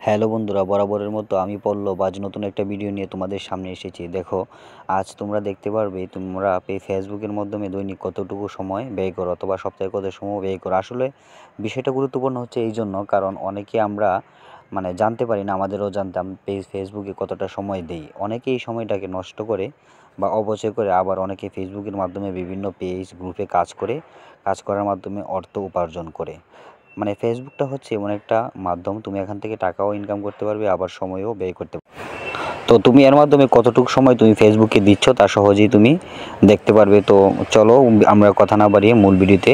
Hello বন্ধুরা, বরাবরের মতো আমি পল্লব আজ নতুন একটা ভিডিও নিয়ে তোমাদের সামনে এসেছি। দেখো, আজ তোমরা দেখতে পারবে তোমরা ফেসবুকের মাধ্যমে দৈনিক কতটুকু সময় ব্যয় করো অথবা সপ্তাহে কত সময় ব্যয় করো। আসলে বিষয়টা গুরুত্বপূর্ণ হচ্ছে এই জন্য, কারণ অনেকে আমরা জানতে পারি না, আমাদেরও জানতাম ফেসবুকে কতটা সময় দেই। অনেকে এই সময়টাকে নষ্ট করে বা অপচয় করে, আবার অনেকে ফেসবুকের মাধ্যমে বিভিন্ন পেজ গ্রুপে কাজ করার মাধ্যমে অর্থ উপার্জন করে। ফেসবুকটা হচ্ছে এমন একটা মাধ্যম, তুমি এখান থেকে টাকাও ইনকাম করতে পারবে, আবার সময়ও ব্যয় করতে পারবে। তো তুমি এর মাধ্যমে কতটুকু সময় তুমি ফেসবুকে দিচ্ছ তা সহজেই তুমি দেখতে পারবে। তো চলো, আমরা কথা না বাড়িয়ে মূল ভিডিওতে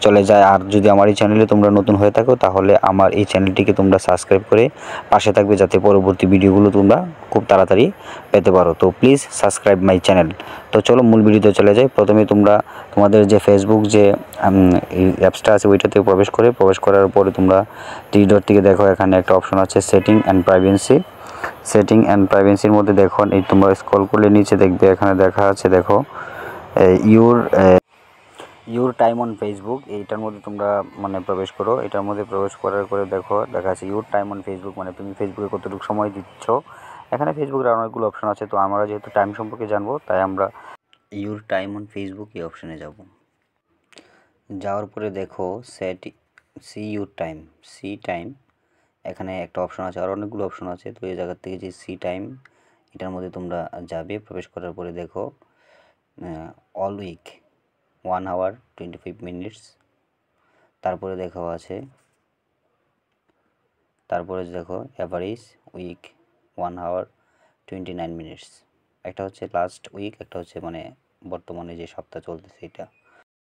চলে যাই। আর যদি আমার এই চ্যানেলে তোমরা নতুন হয়ে থাকো, তাহলে আমার এই চ্যানেলটিকে তোমরা সাবস্ক্রাইব করে পাশে থাকবে, যাতে পরবর্তী ভিডিওগুলো তোমরা খুব তাড়াতাড়ি পেতে পারো। তো প্লিজ সাবস্ক্রাইব মাই চ্যানেল। তো চলো মূল ভিডিওতে চলে যাই। প্রথমে তোমাদের যে ফেসবুক যে এই অ্যাপসটা আছে ওইটাতে প্রবেশ করার পরে তোমরা থ্রি ডট থেকে দেখো, এখানে একটা অপশন আছে সেটিং অ্যান্ড প্রাইভেসির মধ্যে দেখো, এই তোমরা স্ক্রল করলে নিচে দেখবে, এখানে দেখা আছে, দেখো your your time on Facebook. এইটার মধ্যে তোমরা প্রবেশ করো। এটার মধ্যে প্রবেশ করার পরে দেখো, দেখা আছে ইউর টাইম অন ফেসবুক, তুমি ফেসবুকে কতটুকু সময় দিচ্ছ। এখানে ফেসবুকের অনেকগুলো অপশন আছে, তো আমরা যেহেতু টাইম সম্পর্কে জানবো, তাই আমরা ইউর টাইম অন ফেসবুক এই অপশনে যাব। যাওয়ার পরে দেখো সি টাইম, এখানে একটা অপশন আছে, আর অনেকগুলো অপশন আছে। তো এই জায়গার থেকে যে সি টাইম, এটার মধ্যে তোমরা যাবে। প্রবেশ করার পরে দেখো অল উইক 1 hour 25 minutes। তারপরে দেখো অ্যাভারেজ উইক 1 hour 29 minutes। একটা হচ্ছে লাস্ট উইক, একটা হচ্ছে বর্তমানে যে সপ্তাহ চলতেছে এটা।